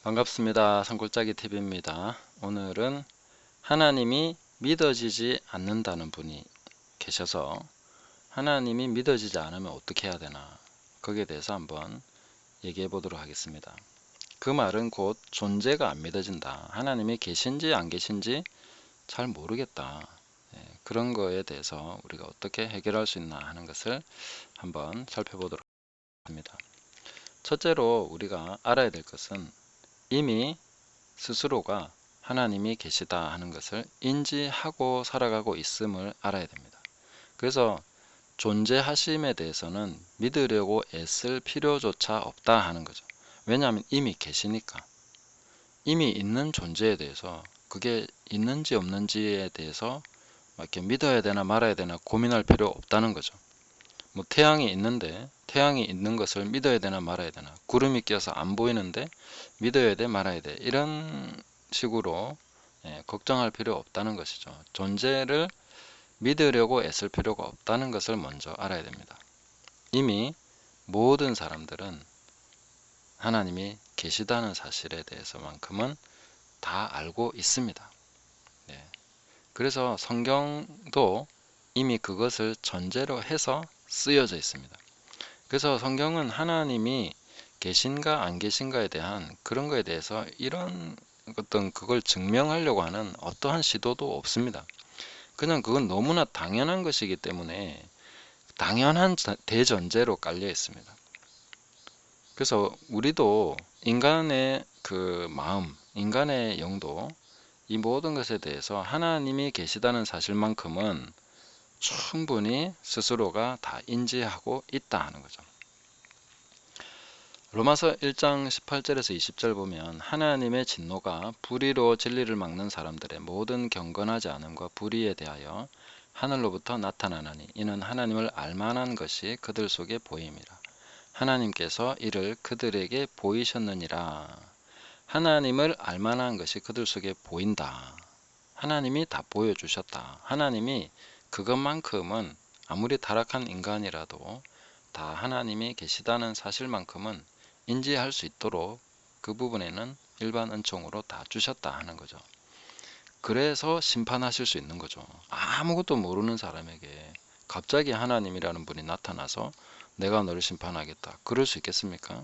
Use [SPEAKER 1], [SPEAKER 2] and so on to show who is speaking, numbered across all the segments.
[SPEAKER 1] 반갑습니다. 산골짜기 TV입니다. 오늘은 하나님이 믿어지지 않는다는 분이 계셔서 하나님이 믿어지지 않으면 어떻게 해야 되나, 거기에 대해서 한번 얘기해 보도록 하겠습니다. 그 말은 곧 존재가 안 믿어진다, 하나님이 계신지 안 계신지 잘 모르겠다, 그런 거에 대해서 우리가 어떻게 해결할 수 있나 하는 것을 한번 살펴보도록 하겠습니다. 첫째로 우리가 알아야 될 것은 이미 스스로가 하나님이 계시다 하는 것을 인지하고 살아가고 있음을 알아야 됩니다. 그래서 존재하심에 대해서는 믿으려고 애쓸 필요조차 없다 하는 거죠. 왜냐하면 이미 계시니까. 이미 있는 존재에 대해서, 그게 있는지 없는지에 대해서 이렇게 믿어야 되나 말아야 되나 고민할 필요 없다는 거죠. 뭐 태양이 있는데 태양이 있는 것을 믿어야 되나 말아야 되나, 구름이 껴서 안 보이는데 믿어야 돼 말아야 돼, 이런 식으로 걱정할 필요 없다는 것이죠. 존재를 믿으려고 애쓸 필요가 없다는 것을 먼저 알아야 됩니다. 이미 모든 사람들은 하나님이 계시다는 사실에 대해서만큼은 다 알고 있습니다. 그래서 성경도 이미 그것을 전제로 해서 쓰여져 있습니다. 그래서 성경은 하나님이 계신가 안 계신가에 대한 그런 거에 대해서 이런 어떤 그걸 증명하려고 하는 어떠한 시도도 없습니다. 그냥 그건 너무나 당연한 것이기 때문에 당연한 대전제로 깔려 있습니다. 그래서 우리도 인간의 그 마음, 인간의 영도 이 모든 것에 대해서 하나님이 계시다는 사실만큼은 충분히 스스로가 다 인지하고 있다 하는 거죠. 로마서 1장 18절에서 20절 보면 하나님의 진노가 불의로 진리를 막는 사람들의 모든 경건하지 않음과 불의에 대하여 하늘로부터 나타나나니 이는 하나님을 알만한 것이 그들 속에 보임이라. 하나님께서 이를 그들에게 보이셨느니라. 하나님을 알만한 것이 그들 속에 보인다. 하나님이 다 보여주셨다. 하나님이 그것만큼은 아무리 타락한 인간이라도 다 하나님이 계시다는 사실만큼은 인지할 수 있도록 그 부분에는 일반 은총으로 다 주셨다 하는 거죠. 그래서 심판하실 수 있는 거죠. 아무것도 모르는 사람에게 갑자기 하나님이라는 분이 나타나서 내가 너를 심판하겠다, 그럴 수 있겠습니까?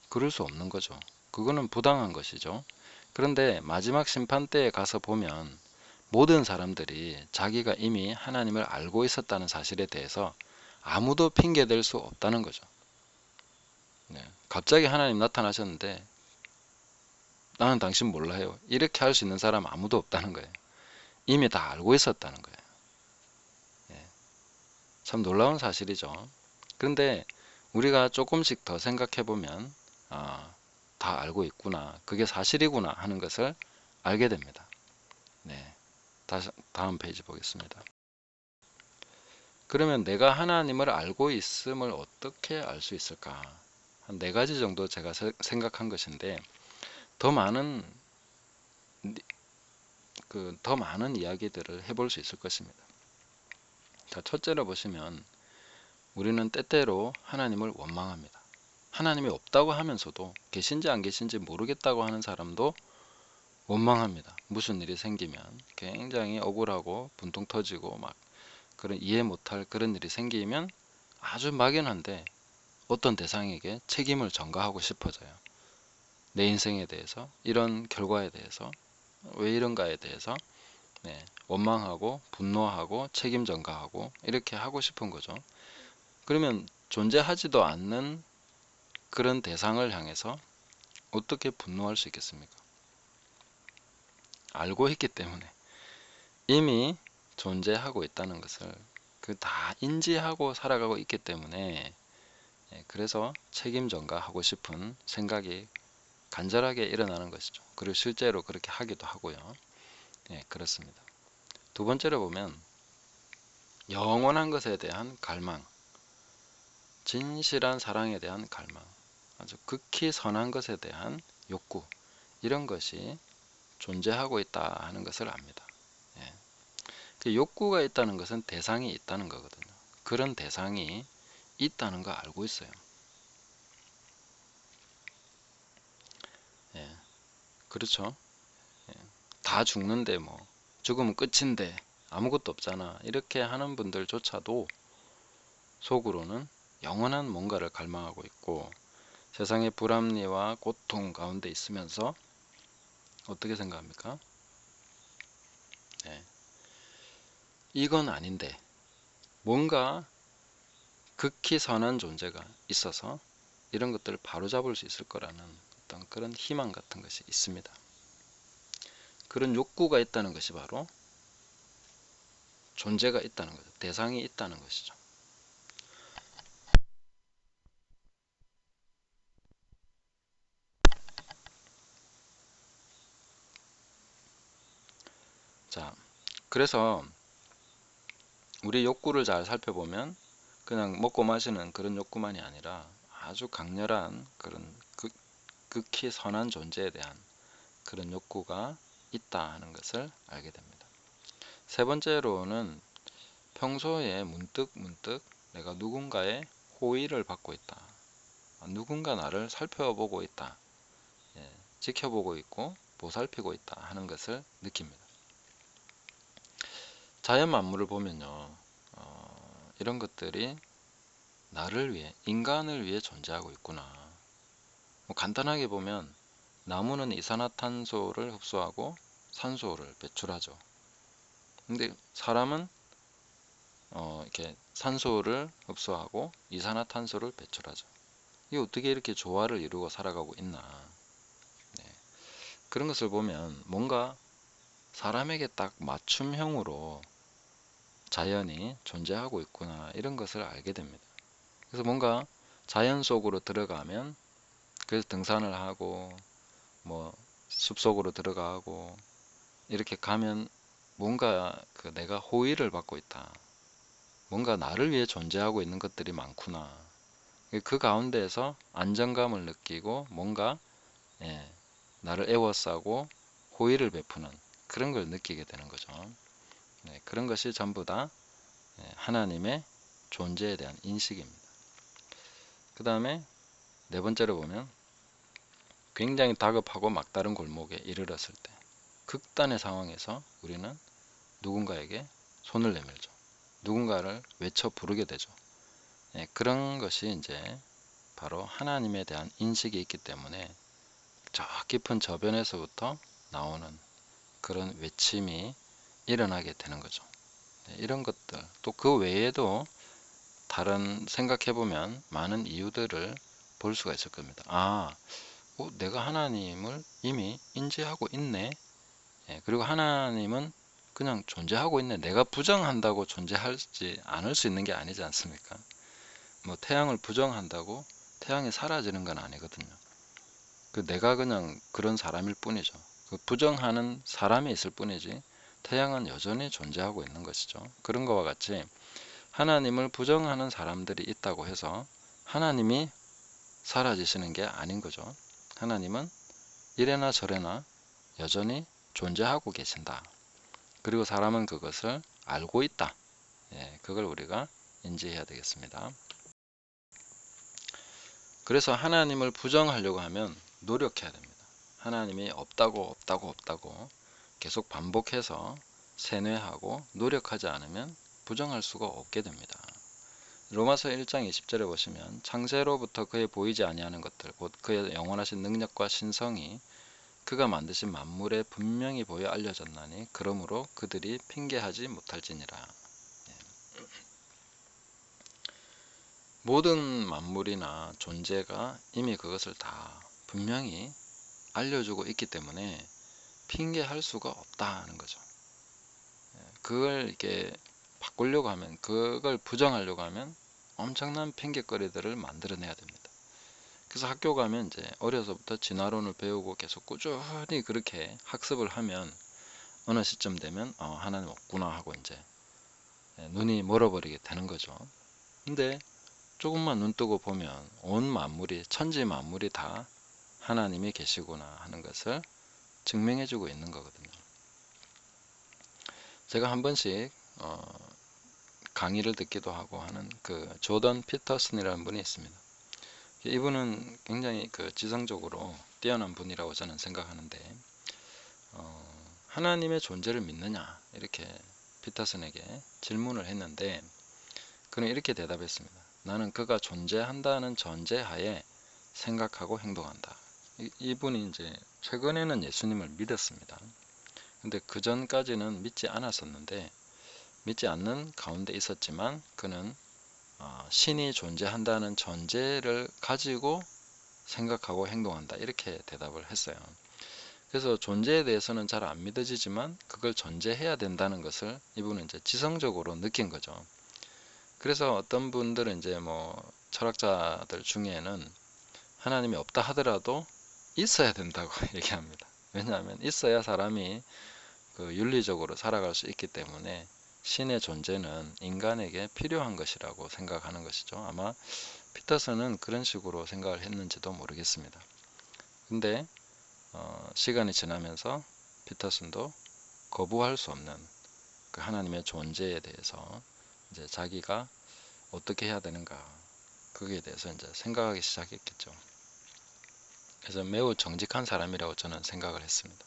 [SPEAKER 1] 그럴 수 없는 거죠. 그거는 부당한 것이죠. 그런데 마지막 심판 때에 가서 보면 모든 사람들이 자기가 이미 하나님을 알고 있었다는 사실에 대해서 아무도 핑계댈 수 없다는 거죠. 갑자기 하나님 나타나셨는데 나는 당신 몰라요, 이렇게 할 수 있는 사람 아무도 없다는 거예요. 이미 다 알고 있었다는 거예요. 참 놀라운 사실이죠. 그런데 우리가 조금씩 더 생각해 보면 다 알고 있구나, 그게 사실이구나 하는 것을 알게 됩니다. 다음 페이지 보겠습니다. 그러면 내가 하나님을 알고 있음을 어떻게 알 수 있을까? 한 4가지 정도 제가 생각한 것인데 더 많은 이야기들을 해볼 수 있을 것입니다. 자, 첫째로 보시면 우리는 때때로 하나님을 원망합니다. 하나님이 없다고 하면서도 계신지 안 계신지 모르겠다고 하는 사람도 원망합니다. 무슨 일이 생기면 굉장히 억울하고 분통 터지고 막 그런 이해 못할 그런 일이 생기면 아주 막연한데 어떤 대상에게 책임을 전가하고 싶어져요. 내 인생에 대해서, 이런 결과에 대해서, 왜 이런가에 대해서 원망하고 분노하고 책임 전가하고 이렇게 하고 싶은 거죠. 그러면 존재하지도 않는 그런 대상을 향해서 어떻게 분노할 수 있겠습니까? 알고 있기 때문에, 이미 존재하고 있다는 것을 다 인지하고 살아가고 있기 때문에 그래서 책임 전가하고 싶은 생각이 간절하게 일어나는 것이죠. 그리고 실제로 그렇게 하기도 하고요. 그렇습니다. 두 번째로 보면 영원한 것에 대한 갈망, 진실한 사랑에 대한 갈망, 아주 극히 선한 것에 대한 욕구, 이런 것이 존재하고 있다 하는 것을 압니다. 그 욕구가 있다는 것은 대상이 있다는 거거든요. 그런 대상이 있다는 거 알고 있어요. 그렇죠. 예. 다 죽는데 뭐 죽으면 끝인데 아무것도 없잖아. 이렇게 하는 분들조차도 속으로는 영원한 뭔가를 갈망하고 있고 세상의 불합리와 고통 가운데 있으면서 어떻게 생각합니까? 네. 이건 아닌데 뭔가 극히 선한 존재가 있어서 이런 것들을 바로잡을 수 있을 거라는 어떤 그런 희망 같은 것이 있습니다. 그런 욕구가 있다는 것이 바로 존재가 있다는 거죠. 대상이 있다는 것이죠. 자, 그래서 우리 욕구를 잘 살펴보면 그냥 먹고 마시는 그런 욕구만이 아니라 아주 강렬한 그런 극히 선한 존재에 대한 그런 욕구가 있다 하는 것을 알게 됩니다. 세 번째로는 평소에 문득 내가 누군가의 호의를 받고 있다. 누군가 나를 살펴보고 있다. 예, 지켜보고 있고 보살피고 있다 하는 것을 느낍니다. 자연 만물을 보면요. 이런 것들이 나를 위해, 인간을 위해 존재하고 있구나. 뭐 간단하게 보면 나무는 이산화탄소를 흡수하고 산소를 배출하죠. 근데 사람은 이렇게 산소를 흡수하고 이산화탄소를 배출하죠. 이게 어떻게 이렇게 조화를 이루고 살아가고 있나. 네. 그런 것을 보면 뭔가 사람에게 딱 맞춤형으로 자연이 존재하고 있구나 이런 것을 알게 됩니다. 그래서 뭔가 자연 속으로 들어가면 그래서 등산을 하고 뭐 숲속으로 들어가고 이렇게 가면 뭔가 내가 호의를 받고 있다. 뭔가 나를 위해 존재하고 있는 것들이 많구나. 그 가운데에서 안정감을 느끼고 뭔가 예, 나를 애워싸고 호의를 베푸는 그런 걸 느끼게 되는 거죠. 네, 그런 것이 전부 다 하나님의 존재에 대한 인식입니다. 그 다음에 네 번째로 보면 굉장히 다급하고 막다른 골목에 이르렀을 때 극단의 상황에서 우리는 누군가에게 손을 내밀죠. 누군가를 외쳐 부르게 되죠. 예, 그런 것이 이제 바로 하나님에 대한 인식이 있기 때문에 저 깊은 저변에서부터 나오는 그런 외침이 일어나게 되는 거죠. 네, 이런 것들 또 그 외에도 다른 생각해보면 많은 이유들을 볼 수가 있을 겁니다. 내가 하나님을 이미 인지하고 있네. 예, 그리고 하나님은 그냥 존재하고 있네. 내가 부정한다고 존재하지 않을 수 있는 게 아니지 않습니까? 뭐 태양을 부정한다고 태양이 사라지는 건 아니거든요. 내가 그냥 그런 사람일 뿐이죠. 부정하는 사람이 있을 뿐이지 태양은 여전히 존재하고 있는 것이죠. 그런 것과 같이 하나님을 부정하는 사람들이 있다고 해서 하나님이 사라지시는 게 아닌 거죠. 하나님은 이래나 저래나 여전히 존재하고 계신다. 그리고 사람은 그것을 알고 있다. 예, 그걸 우리가 인지해야 되겠습니다. 그래서 하나님을 부정하려고 하면 노력해야 됩니다. 하나님이 없다고 계속 반복해서 세뇌하고 노력하지 않으면 부정할 수가 없게 됩니다. 로마서 1장 20절에 보시면 창세로부터 그의 보이지 아니하는 것들 곧 그의 영원하신 능력과 신성이 그가 만드신 만물에 분명히 보여 알려졌나니 그러므로 그들이 핑계하지 못할지니라. 모든 만물이나 존재가 이미 그것을 다 분명히 알려주고 있기 때문에 핑계할 수가 없다는 거죠. 그걸 이렇게 바꾸려고 하면, 그걸 부정하려고 하면 엄청난 핑계거리들을 만들어내야 됩니다. 그래서 학교 가면 이제 어려서부터 진화론을 배우고 계속 꾸준히 그렇게 학습을 하면 어느 시점 되면 하나님 없구나 하고 이제 눈이 멀어버리게 되는 거죠. 근데 조금만 눈 뜨고 보면 온 만물이, 천지 만물이 다 하나님이 계시구나 하는 것을 증명해주고 있는 거거든요. 제가 한 번씩 강의를 듣기도 하고 하는 그 조던 피터슨이라는 분이 있습니다. 이분은 굉장히 지성적으로 뛰어난 분이라고 저는 생각하는데, 하나님의 존재를 믿느냐 이렇게 피터슨에게 질문을 했는데, 그는 이렇게 대답했습니다. 나는 그가 존재한다는 전제하에 생각하고 행동한다. 이분이 이제 최근에는 예수님을 믿었습니다. 근데 그 전까지는 믿지 않았었는데, 믿지 않는 가운데 있었지만 그는 신이 존재한다는 전제를 가지고 생각하고 행동한다 이렇게 대답을 했어요. 그래서 존재에 대해서는 잘 안 믿어지지만 그걸 전제해야 된다는 것을 이분은 이제 지성적으로 느낀 거죠. 그래서 어떤 분들은 이제 뭐 철학자들 중에는 하나님이 없다 하더라도 있어야 된다고 얘기합니다. 왜냐하면 있어야 사람이 윤리적으로 살아갈 수 있기 때문에 신의 존재는 인간에게 필요한 것이라고 생각하는 것이죠. 아마 피터슨은 그런 식으로 생각을 했는지도 모르겠습니다. 근데 시간이 지나면서 피터슨도 거부할 수 없는 그 하나님의 존재에 대해서 이제 자기가 어떻게 해야 되는가, 거기에 대해서 이제 생각하기 시작했겠죠. 그래서 매우 정직한 사람이라고 저는 생각을 했습니다.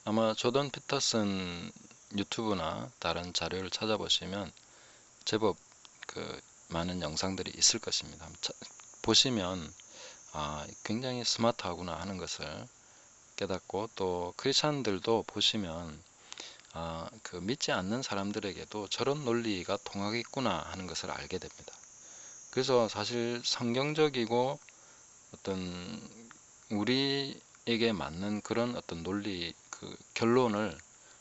[SPEAKER 1] 아마 조던 피터슨 유튜브나 다른 자료를 찾아보시면 제법 많은 영상들이 있을 것입니다. 보시면 굉장히 스마트하구나 하는 것을 깨닫고, 또 크리스찬들도 보시면 믿지 않는 사람들에게도 저런 논리가 통하겠구나 하는 것을 알게 됩니다. 그래서 사실 성경적이고 어떤 우리에게 맞는 그런 어떤 논리 결론을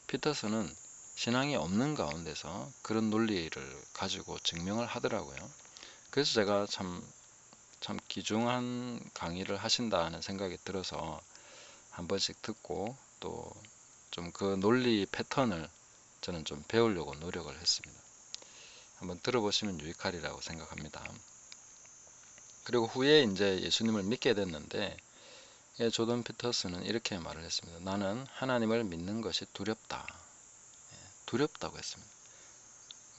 [SPEAKER 1] 피터슨은 신앙이 없는 가운데서 그런 논리를 가지고 증명을 하더라고요. 그래서 제가 참 귀중한 강의를 하신다는 생각이 들어서 한 번씩 듣고, 또 좀 그 논리 패턴을 저는 좀 배우려고 노력을 했습니다. 한번 들어보시면 유익하리라고 생각합니다. 그리고 후에 이제 예수님을 믿게 됐는데, 조던 피터슨은 이렇게 말을 했습니다. 나는 하나님을 믿는 것이 두렵다. 두렵다고 했습니다.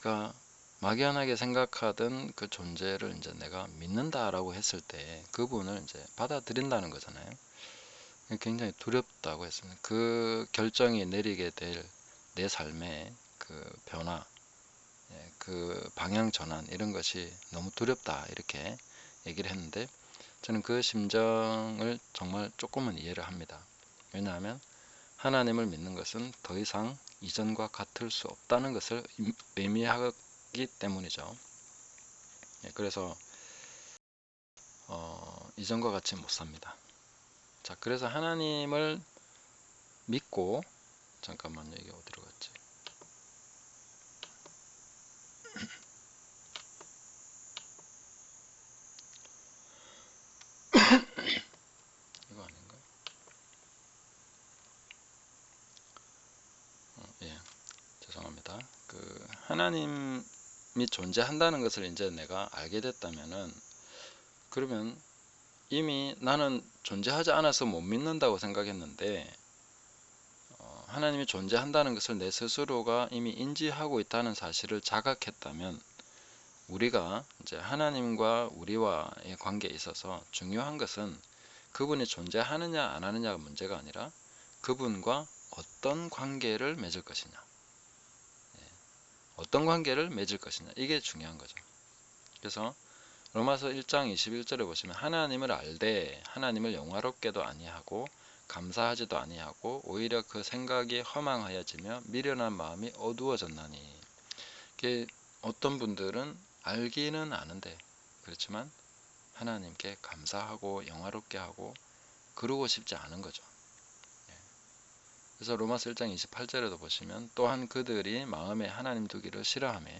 [SPEAKER 1] 그러니까 막연하게 생각하던 그 존재를 이제 내가 믿는다라고 했을 때 그분을 이제 받아들인다는 거잖아요. 굉장히 두렵다고 했습니다. 그 결정이 내리게 될 내 삶의 그 변화, 그 방향 전환 이런 것이 너무 두렵다 이렇게 얘기를 했는데, 저는 그 심정을 정말 조금은 이해를 합니다. 왜냐하면 하나님을 믿는 것은 더 이상 이전과 같을 수 없다는 것을 의미하기 때문이죠. 그래서 이전과 같이 못 삽니다. 자, 그래서 하나님을 믿고, 잠깐만요, 이게 어디로 갔지? 이거 아닌가? 예, 죄송합니다. 하나님이 존재한다는 것을 이제 내가 알게 됐다면은, 그러면 이미 나는 존재하지 않아서 못 믿는다고 생각했는데, 하나님이 존재한다는 것을 내 스스로가 이미 인지하고 있다는 사실을 자각했다면, 우리가 이제 하나님과 우리와의 관계에 있어서 중요한 것은 그분이 존재하느냐 안 하느냐가 문제가 아니라 그분과 어떤 관계를 맺을 것이냐, 어떤 관계를 맺을 것이냐, 이게 중요한 거죠. 그래서 로마서 1장 21절에 보시면 하나님을 알되 하나님을 영화롭게도 아니하고 감사하지도 아니하고 오히려 그 생각이 허망하여지며 미련한 마음이 어두워졌나니. 어떤 분들은 알기는 아는데, 그렇지만 하나님께 감사하고 영화롭게 하고 그러고 싶지 않은 거죠. 그래서 로마서 1장 28절에도 보시면 또한 그들이 마음에 하나님 두기를 싫어하며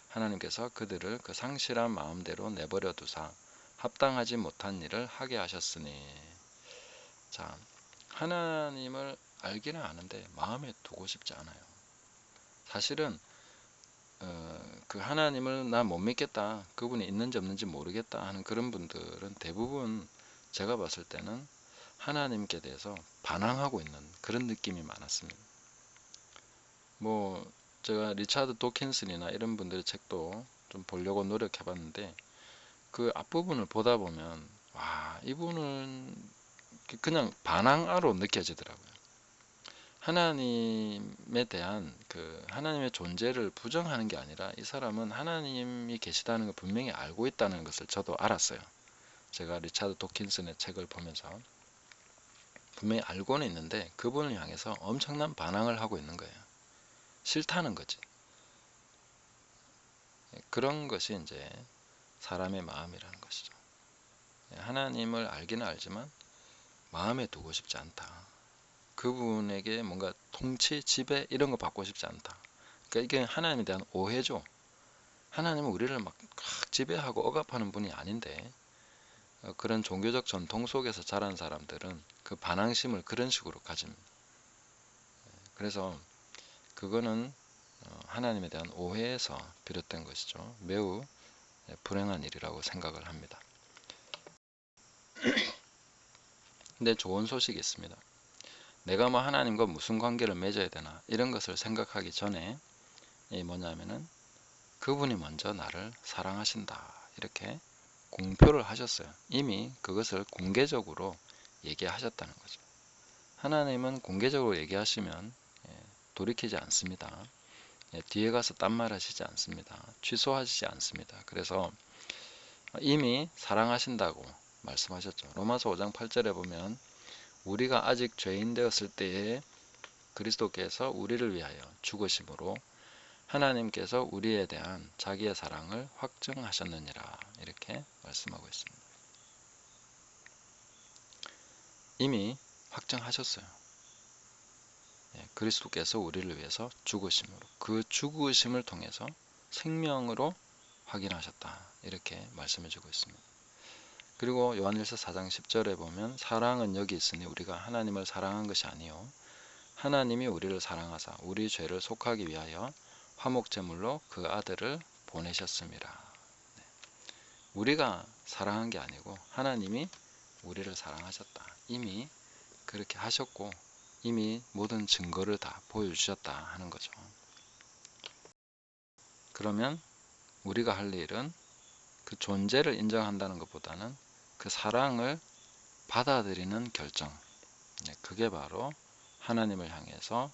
[SPEAKER 1] 하나님께서 그들을 그 상실한 마음대로 내버려 두사 합당하지 못한 일을 하게 하셨으니. 자, 하나님을 알기는 아는데 마음에 두고 싶지 않아요. 사실은 그 하나님을 나 못 믿겠다, 그분이 있는지 없는지 모르겠다 하는 그런 분들은 대부분 제가 봤을 때는 하나님께 대해서 반항하고 있는 그런 느낌이 많았습니다. 뭐 제가 리차드 도킨슨이나 이런 분들의 책도 좀 보려고 노력해 봤는데, 그 앞부분을 보다 보면 와, 이분은 그냥 반항아로 느껴지더라고요. 하나님에 대한 그 하나님의 존재를 부정하는 게 아니라 이 사람은 하나님이 계시다는 걸 분명히 알고 있다는 것을 저도 알았어요. 제가 리차드 도킨슨의 책을 보면서 분명히 알고는 있는데 그분을 향해서 엄청난 반항을 하고 있는 거예요. 싫다는 거지. 그런 것이 이제 사람의 마음이라는 것이죠. 하나님을 알기는 알지만 마음에 두고 싶지 않다. 그분에게 뭔가 통치, 지배 이런 거 받고 싶지 않다. 그러니까 이게 하나님에 대한 오해죠. 하나님은 우리를 막 지배하고 억압하는 분이 아닌데 그런 종교적 전통 속에서 자란 사람들은 그 반항심을 그런 식으로 가집니다. 그래서 그거는 하나님에 대한 오해에서 비롯된 것이죠. 매우 불행한 일이라고 생각을 합니다. 근데 좋은 소식이 있습니다. 내가 뭐 하나님과 무슨 관계를 맺어야 되나 이런 것을 생각하기 전에 뭐냐면은 그분이 먼저 나를 사랑하신다 이렇게 공표를 하셨어요. 이미 그것을 공개적으로 얘기하셨다는 거죠. 하나님은 공개적으로 얘기하시면 돌이키지 않습니다. 뒤에 가서 딴 말 하시지 않습니다. 취소하시지 않습니다. 그래서 이미 사랑하신다고 말씀하셨죠. 로마서 5장 8절에 보면 우리가 아직 죄인 되었을 때에 그리스도께서 우리를 위하여 죽으심으로 하나님께서 우리에 대한 자기의 사랑을 확증하셨느니라 이렇게 말씀하고 있습니다. 이미 확증하셨어요. 그리스도께서 우리를 위해서 죽으심으로 그 죽으심을 통해서 생명으로 확인하셨다 이렇게 말씀해 주고 있습니다. 그리고 요한일서 4장 10절에 보면 사랑은 여기 있으니 우리가 하나님을 사랑한 것이 아니요 하나님이 우리를 사랑하사 우리 죄를 속하기 위하여 화목제물로 그 아들을 보내셨습니다. 우리가 사랑한 게 아니고 하나님이 우리를 사랑하셨다. 이미 그렇게 하셨고 이미 모든 증거를 다 보여주셨다 하는 거죠. 그러면 우리가 할 일은 그 존재를 인정한다는 것보다는 그 사랑을 받아들이는 결정. 그게 바로 하나님을 향해서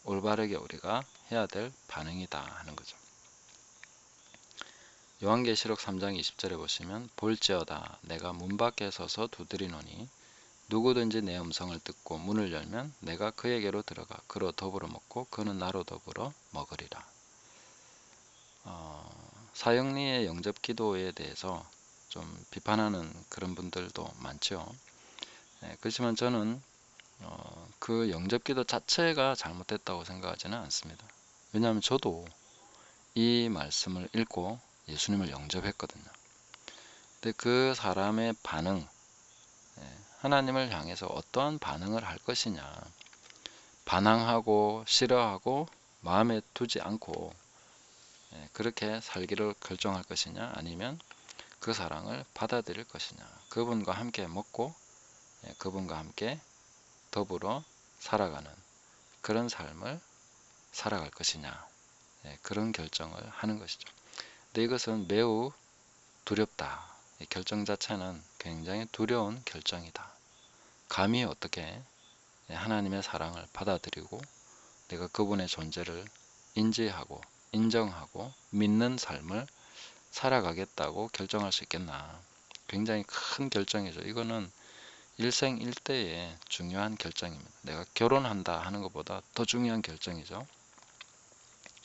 [SPEAKER 1] 올바르게 우리가 해야 될 반응이다 하는 거죠. 요한계시록 3장 20절에 보시면 볼지어다 내가 문 밖에 서서 두드리노니 누구든지 내 음성을 듣고 문을 열면 내가 그에게로 들어가 그로 더불어 먹고 그는 나로 더불어 먹으리라. 사형리의 영접 기도에 대해서 좀 비판하는 그런 분들도 많죠. 그렇지만 저는 그 영접 기도 자체가 잘못됐다고 생각하지는 않습니다. 왜냐하면 저도 이 말씀을 읽고 예수님을 영접했거든요. 근데 그 사람의 반응, 하나님을 향해서 어떠한 반응을 할 것이냐, 반항하고 싫어하고 마음에 두지 않고 그렇게 살기를 결정할 것이냐, 아니면 그 사랑을 받아들일 것이냐, 그분과 함께 먹고 그분과 함께 더불어 살아가는 그런 삶을 살아갈 것이냐, 그런 결정을 하는 것이죠. 근데 이것은 매우 두렵다. 이 결정 자체는 굉장히 두려운 결정이다. 감히 어떻게 하나님의 사랑을 받아들이고 내가 그분의 존재를 인지하고 인정하고 믿는 삶을 살아가겠다고 결정할 수 있겠나. 굉장히 큰 결정이죠. 이거는 일생일대의 중요한 결정입니다. 내가 결혼한다 하는 것보다 더 중요한 결정이죠.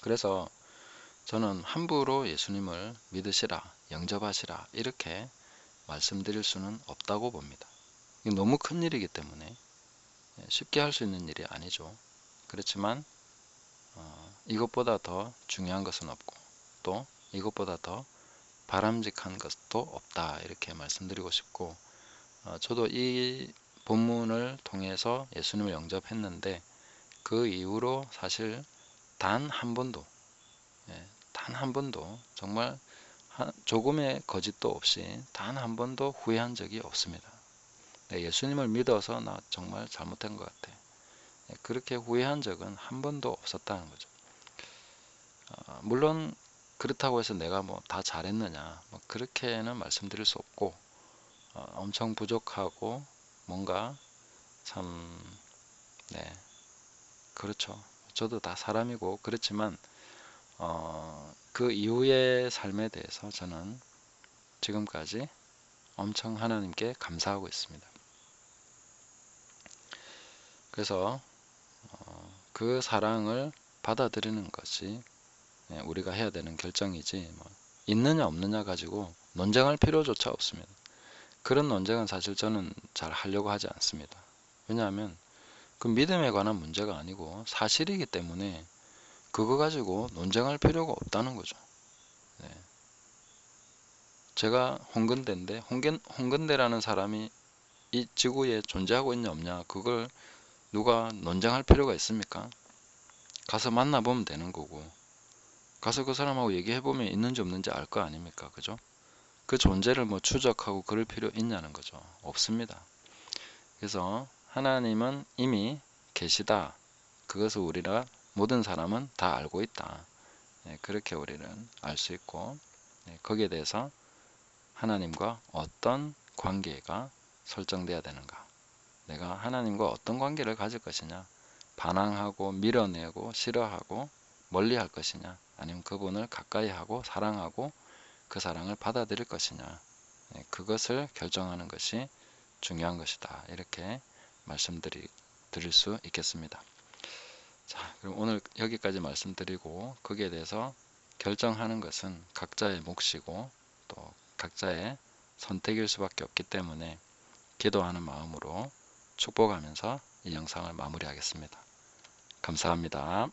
[SPEAKER 1] 그래서 저는 함부로 예수님을 믿으시라, 영접하시라 이렇게 말씀드릴 수는 없다고 봅니다. 이게 너무 큰 일이기 때문에 쉽게 할 수 있는 일이 아니죠. 그렇지만 이것보다 더 중요한 것은 없고 또 이것보다 더 바람직한 것도 없다 이렇게 말씀드리고 싶고 저도 이 본문을 통해서 예수님을 영접했는데 그 이후로 사실 단 한 번도 정말 조금의 거짓도 없이 단 한 번도 후회한 적이 없습니다. 예수님을 믿어서 나 정말 잘못한 것 같아. 그렇게 후회한 적은 한 번도 없었다는 거죠. 물론 그렇다고 해서 내가 뭐 다 잘했느냐, 뭐 그렇게는 말씀드릴 수 없고, 엄청 부족하고 뭔가 참, 네, 그렇죠. 저도 다 사람이고 그렇지만 그 이후의 삶에 대해서 저는 지금까지 엄청 하나님께 감사하고 있습니다. 그래서 그 사랑을 받아들이는 것이 우리가 해야 되는 결정이지, 뭐 있느냐 없느냐 가지고 논쟁할 필요조차 없습니다. 그런 논쟁은 사실 저는 잘 하려고 하지 않습니다. 왜냐하면 그 믿음에 관한 문제가 아니고 사실이기 때문에 그거 가지고 논쟁할 필요가 없다는 거죠. 네. 제가 홍근대인데 홍근대라는 사람이 이 지구에 존재하고 있냐 없냐, 그걸 누가 논쟁할 필요가 있습니까? 가서 만나보면 되는 거고, 가서 그 사람하고 얘기해보면 있는지 없는지 알 거 아닙니까? 그죠? 그 존재를 뭐 추적하고 그럴 필요 있냐는 거죠. 없습니다. 그래서 하나님은 이미 계시다. 그것을 우리가 모든 사람은 다 알고 있다. 그렇게 우리는 알 수 있고, 거기에 대해서 하나님과 어떤 관계가 설정돼야 되는가, 내가 하나님과 어떤 관계를 가질 것이냐, 반항하고 밀어내고 싫어하고 멀리할 것이냐, 아니면 그분을 가까이 하고 사랑하고 그 사랑을 받아들일 것이냐, 그것을 결정하는 것이 중요한 것이다. 이렇게 말씀드릴 수 있겠습니다. 자, 그럼 오늘 여기까지 말씀드리고, 거기에 대해서 결정하는 것은 각자의 몫이고 또 각자의 선택일 수밖에 없기 때문에 기도하는 마음으로 축복하면서 이 영상을 마무리하겠습니다. 감사합니다.